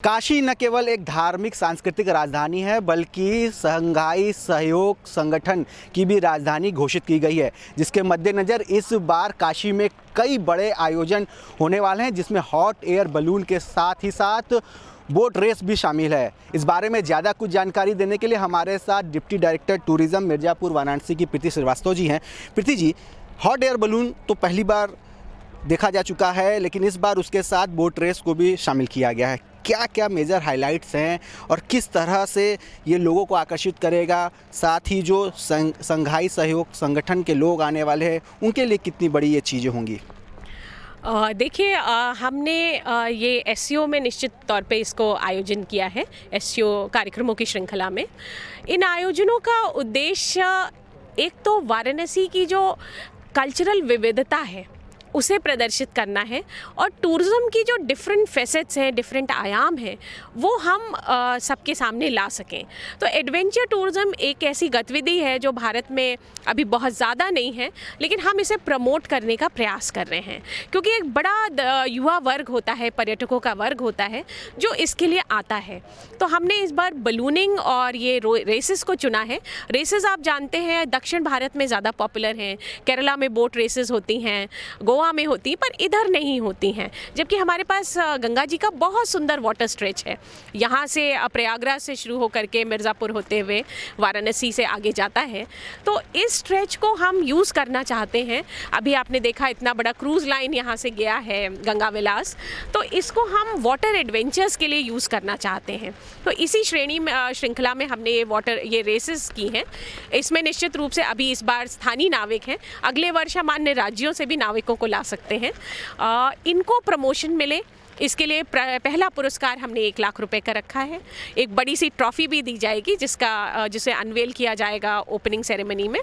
काशी न केवल एक धार्मिक सांस्कृतिक राजधानी है बल्कि शंघाई सहयोग संगठन की भी राजधानी घोषित की गई है, जिसके मद्देनज़र इस बार काशी में कई बड़े आयोजन होने वाले हैं, जिसमें हॉट एयर बलून के साथ ही साथ बोट रेस भी शामिल है। इस बारे में ज़्यादा कुछ जानकारी देने के लिए हमारे साथ deputy director tourism Mirzapur Varanasi की प्रीति श्रीवास्तव जी हैं। Preeti ji, hot air balloon तो पहली बार देखा जा चुका है, लेकिन इस बार उसके साथ बोट रेस को भी शामिल किया गया है। क्या क्या मेजर हाइलाइट्स हैं और किस तरह से ये लोगों को आकर्षित करेगा, साथ ही जो शंघाई सहयोग संगठन के लोग आने वाले हैं उनके लिए कितनी बड़ी ये चीज़ें होंगी? देखिए, हमने ये एससीओ में निश्चित तौर पे इसको आयोजन किया है, एससीओ कार्यक्रमों की श्रृंखला में। इन आयोजनों का उद्देश्य एक तो वाराणसी की जो कल्चरल विविधता है उसे प्रदर्शित करना है और टूरिज़्म की जो डिफरेंट फेसेट्स हैं, डिफरेंट आयाम हैं, वो हम सबके सामने ला सकें। तो एडवेंचर टूरिज़्म एक ऐसी गतिविधि है जो भारत में अभी बहुत ज़्यादा नहीं है, लेकिन हम इसे प्रमोट करने का प्रयास कर रहे हैं, क्योंकि एक बड़ा युवा वर्ग होता है, पर्यटकों का वर्ग होता है जो इसके लिए आता है। तो हमने इस बार बलूनिंग और ये रेसेस को चुना है। रेसेस आप जानते हैं दक्षिण भारत में ज़्यादा पॉपुलर हैं, केरला में बोट रेसेस होती हैं, गोवा में होती, पर इधर नहीं होती हैं। जबकि हमारे पास गंगा जी का बहुत सुंदर वाटर स्ट्रेच है, यहाँ से प्रयागराज से शुरू होकर के मिर्ज़ापुर होते हुए वाराणसी से आगे जाता है। तो इस स्ट्रेच को हम यूज़ करना चाहते हैं। अभी आपने देखा इतना बड़ा क्रूज़ लाइन यहाँ से गया है, गंगा विलास, तो इसको हम वाटर एडवेंचर्स के लिए यूज़ करना चाहते हैं। तो इसी श्रेणी में श्रृंखला में हमने ये रेसेस की हैं। इसमें निश्चित रूप से अभी इस बार स्थानीय नाविक हैं, अगले वर्ष हम अन्य राज्यों से भी नाविकों को ला सकते हैं। इनको प्रमोशन मिले, इसके लिए पहला पुरस्कार हमने 1 लाख रुपए का रखा है। एक बड़ी सी ट्रॉफी भी दी जाएगी जिसे अनवेल किया जाएगा ओपनिंग सेरेमनी में।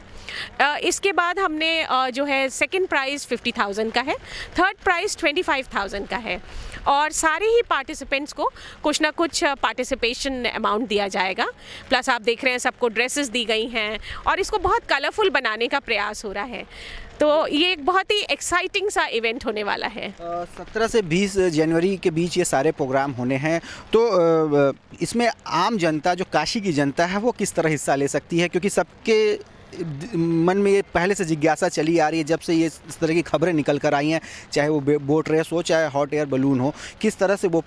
इसके बाद हमने जो है सेकंड प्राइज़ 50,000 का है, थर्ड प्राइज़ 25,000 का है, और सारे ही पार्टिसिपेंट्स को कुछ ना कुछ पार्टिसिपेशन अमाउंट दिया जाएगा। प्लस आप देख रहे हैं सबको ड्रेसेस दी गई हैं और इसको बहुत कलरफुल बनाने का प्रयास हो रहा है। तो ये एक बहुत ही एक्साइटिंग सा इवेंट होने वाला है। 17 से 20 जनवरी के बीच ये सारे प्रोग्राम होने हैं, तो इसमें आम जनता, जो काशी की जनता है, वो किस तरह हिस्सा ले सकती है? क्योंकि सबके मन में ये पहले से जिज्ञासा चली आ रही है जब से ये इस तरह की खबरें निकल कर आई हैं, चाहे वो बोट रेस हो, चाहे हॉट एयर बलून हो, किस तरह से वो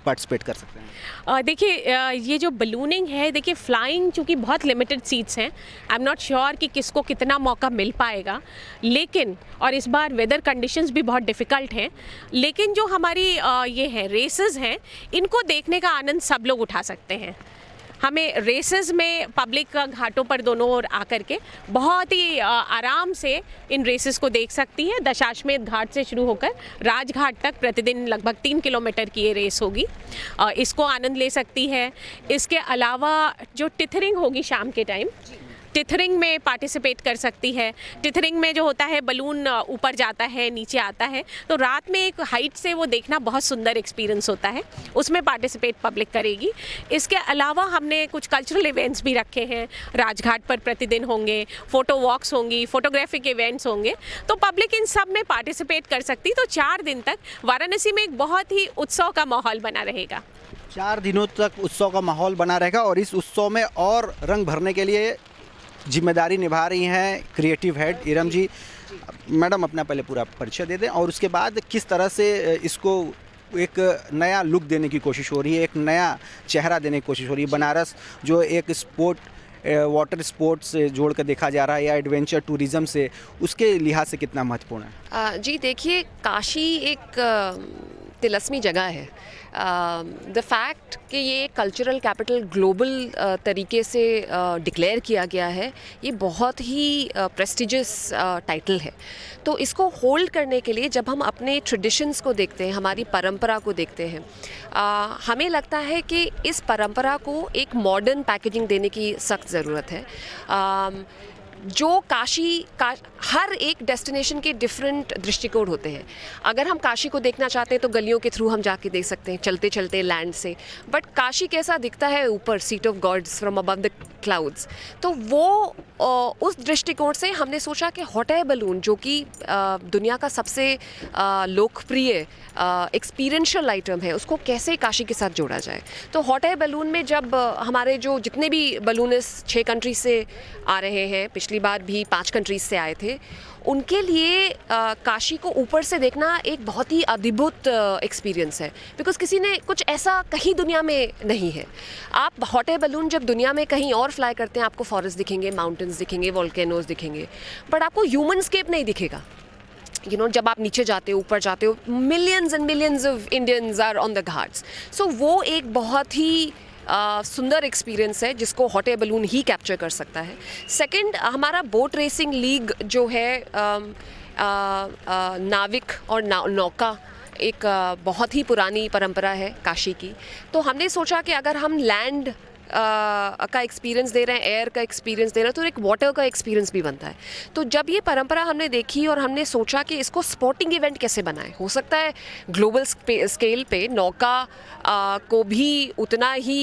पार्टिसिपेट कर सकते हैं? देखिए, ये जो बलूनिंग है, देखिए फ्लाइंग चूँकि बहुत लिमिटेड सीट्स हैं, आई एम नॉट श्योर कि किसको कितना मौका मिल पाएगा, लेकिन और इस बार वेदर कंडीशंस भी बहुत डिफ़िकल्ट हैं, लेकिन जो हमारी ये है रेसेस हैं, इनको देखने का आनंद सब लोग उठा सकते हैं। हमें रेसेस में पब्लिक घाटों पर दोनों ओर आकर के बहुत ही आराम से इन रेसेस को देख सकती है। दशाश्वमेध घाट से शुरू होकर राजघाट तक प्रतिदिन लगभग 3 किलोमीटर की ये रेस होगी, इसको आनंद ले सकती है। इसके अलावा जो टिथरिंग होगी शाम के टाइम, टिथरिंग में पार्टिसिपेट कर सकती है। टिथरिंग में जो होता है बलून ऊपर जाता है, नीचे आता है, तो रात में एक हाइट से वो देखना बहुत सुंदर एक्सपीरियंस होता है, उसमें पार्टिसिपेट पब्लिक करेगी। इसके अलावा हमने कुछ कल्चरल इवेंट्स भी रखे हैं, राजघाट पर प्रतिदिन होंगे, फ़ोटो वॉक्स होंगी, फोटोग्राफिक इवेंट्स होंगे, तो पब्लिक इन सब में पार्टिसिपेट कर सकती। तो 4 दिन तक वाराणसी में एक बहुत ही उत्सव का माहौल बना रहेगा। 4 दिनों तक उत्सव का माहौल बना रहेगा और इस उत्सव में और रंग भरने के लिए जिम्मेदारी निभा रही हैं क्रिएटिव हेड इरम जी। मैडम, अपना पहले पूरा परिचय दे दें और उसके बाद किस तरह से इसको एक नया लुक देने की कोशिश हो रही है, एक नया चेहरा देने की कोशिश हो रही है। बनारस जो एक वाटर स्पोर्ट्स से जोड़ कर देखा जा रहा है या एडवेंचर टूरिज़्म से, उसके लिहाज से कितना महत्वपूर्ण है? जी देखिए, काशी एक तिलस्मी जगह है। द फैक्ट कि ये कल्चरल कैपिटल ग्लोबल तरीके से डिक्लेयर किया गया है, ये बहुत ही प्रेस्टिजियस टाइटल है। तो इसको होल्ड करने के लिए जब हम अपने ट्रेडिशंस को देखते हैं, हमारी परंपरा को देखते हैं, हमें लगता है कि इस परंपरा को एक मॉडर्न पैकेजिंग देने की सख्त ज़रूरत है। जो हर एक डेस्टिनेशन के डिफरेंट दृष्टिकोण होते हैं। अगर हम काशी को देखना चाहते हैं तो गलियों के थ्रू हम जाके देख सकते हैं, चलते चलते लैंड से। बट काशी कैसा दिखता है ऊपर, seat of gods from above the clouds, तो वो उस दृष्टिकोण से हमने सोचा कि हॉट एयर बलून, जो कि दुनिया का सबसे लोकप्रिय एक्सपीरियंशियल आइटम है, उसको कैसे काशी के साथ जोड़ा जाए। तो हॉट एयर बलून में जब हमारे जो जितने भी बलूनिस्ट 6 कंट्रीज से आ रहे हैं, पिछली बार भी 5 कंट्रीज से आए थे, उनके लिए काशी को ऊपर से देखना एक बहुत ही अद्भुत एक्सपीरियंस है, बिकॉज किसी ने कुछ ऐसा कहीं दुनिया में नहीं है। आप हॉट एयर बलून जब दुनिया में कहीं और फ्लाई करते हैं, आपको फॉरेस्ट दिखेंगे, माउंटेन्स दिखेंगे, वोल्केनोज दिखेंगे, बट आपको ह्यूमनस्केप नहीं दिखेगा। जब आप नीचे जाते हो, ऊपर जाते हो, millions and millions of Indians are on the ghats. So वो एक बहुत ही सुंदर एक्सपीरियंस है जिसको हॉट एयर बलून ही कैप्चर कर सकता है। सेकंड, हमारा बोट रेसिंग लीग जो है, नाविक और नौका एक बहुत ही पुरानी परंपरा है काशी की। तो हमने सोचा कि अगर हम लैंड का एक्सपीरियंस दे रहे हैं, एयर का एक्सपीरियंस दे रहे हैं, तो एक वाटर का एक्सपीरियंस भी बनता है। तो जब ये परंपरा हमने देखी और हमने सोचा कि इसको स्पोर्टिंग इवेंट कैसे बनाएं, हो सकता है ग्लोबल स्केल पे नौका को भी उतना ही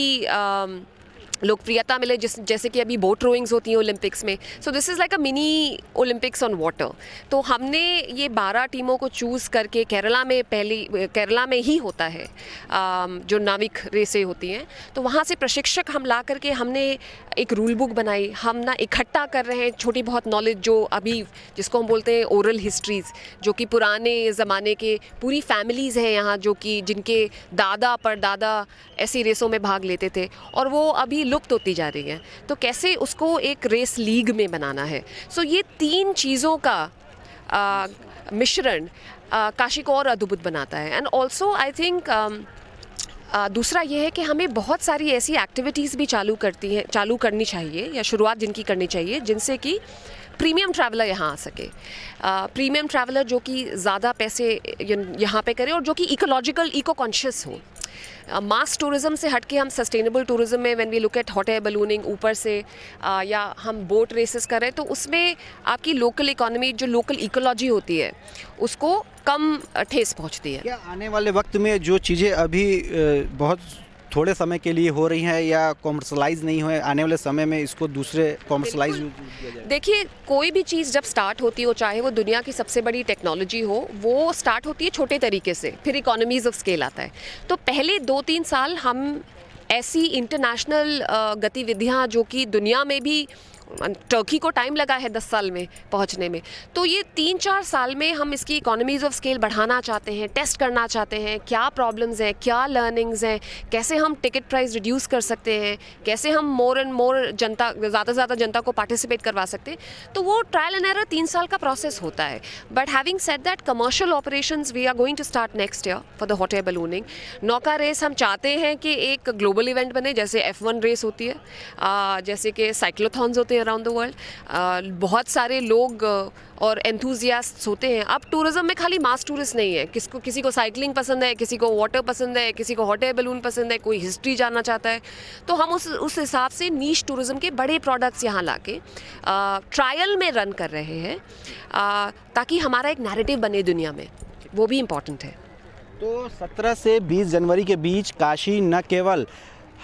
लोकप्रियता मिले जैसे कि अभी बोट रोइंग्स होती हैं ओलंपिक्स में। So this is like a mini Olympics on water. तो हमने ये 12 टीमों को चूज़ करके केरला में ही होता है जो नाविक रेसें होती हैं, तो वहाँ से प्रशिक्षक हम ला करके हमने एक रूल बुक बनाई। हम ना इकट्ठा कर रहे हैं छोटी बहुत नॉलेज जो अभी जिसको हम बोलते हैं ओरल हिस्ट्रीज़, जो कि पुराने ज़माने के पूरी फैमिलीज़ हैं यहाँ, जो कि जिनके दादा परदादा ऐसी रेसों में भाग लेते थे और वो अभी लुप्त होती जा रही है। तो कैसे उसको एक रेस लीग में बनाना है। सो ये 3 चीज़ों का मिश्रण काशी को और अद्भुत बनाता है। एंड ऑल्सो आई थिंक दूसरा ये है कि हमें बहुत सारी ऐसी एक्टिविटीज़ भी चालू करनी चाहिए, या शुरुआत जिनकी करनी चाहिए, जिनसे कि प्रीमियम ट्रैवलर यहाँ आ सके। प्रीमियम ट्रैवलर जो कि ज़्यादा पैसे यहाँ पे करे और जो कि इकोलॉजिकल, इको कॉन्शियस हो। मास टूरिज़्म से हट के हम सस्टेनेबल टूरिज़्म में when we look at hot air ballooning ऊपर से या हम बोट रेसेस करें, तो उसमें आपकी लोकल इकोनॉमी, जो लोकल इकोलॉजी होती है, उसको कम ठेस पहुँचती है। क्या आने वाले वक्त में जो चीज़ें अभी बहुत थोड़े समय के लिए हो रही हैं या कॉमर्शलाइज नहीं हुए, आने वाले समय में इसको दूसरे कॉमर्शलाइज किया जाए? देखिए, कोई भी चीज़ जब स्टार्ट होती हो, चाहे वो दुनिया की सबसे बड़ी टेक्नोलॉजी हो, वो स्टार्ट होती है छोटे तरीके से, फिर इकोनॉमीज़ ऑफ स्केल आता है। तो पहले 2-3 साल हम ऐसी इंटरनेशनल गतिविधियाँ जो कि दुनिया में भी, टर्की को टाइम लगा है 10 साल में पहुंचने में, तो ये 3-4 साल में हम इसकी इकोनॉमीज़ ऑफ स्केल बढ़ाना चाहते हैं, टेस्ट करना चाहते हैं, क्या प्रॉब्लम्स हैं, क्या लर्निंग्स हैं, कैसे हम टिकट प्राइस रिड्यूस कर सकते हैं, कैसे हम मोर एंड मोर ज़्यादा से ज़्यादा जनता को पार्टिसिपेट करवा सकते हैं। तो वो ट्रायल एंड एरर 3 साल का प्रोसेस होता है। But having said that, commercial operations we are going to start next year for the hot air ballooning. नौका रेस हम चाहते हैं कि एक ग्लोबल इवेंट बने, जैसे F1 रेस होती है, जैसे कि साइक्लोथॉन्स होते हैं अराउंड द वर्ल्ड। बहुत सारे लोग और एंथुजियास्ट्स होते हैं। अब टूरिज्म में खाली मास टूरिस्ट नहीं है, किसी को साइकिलिंग पसंद है, किसी को वाटर पसंद है, किसी को हॉट एयर बलून पसंद है, कोई हिस्ट्री जानना चाहता है। तो हम उस हिसाब से नीश टूरिज्म के बड़े प्रोडक्ट्स यहाँ लाके ट्रायल में रन कर रहे हैं, ताकि हमारा एक नैरेटिव बने दुनिया में, वो भी इम्पॉर्टेंट है। तो 17 से 20 जनवरी के बीच काशी न केवल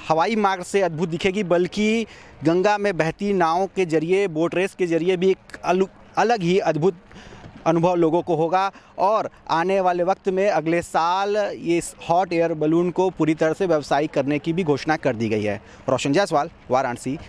हवाई मार्ग से अद्भुत दिखेगी, बल्कि गंगा में बहती नावों के जरिए, बोट रेस के जरिए भी एक अलग ही अद्भुत अनुभव लोगों को होगा। और आने वाले वक्त में अगले साल ये हॉट एयर बलून को पूरी तरह से व्यावसायिक करने की भी घोषणा कर दी गई है। रोशन जायसवाल, वाराणसी।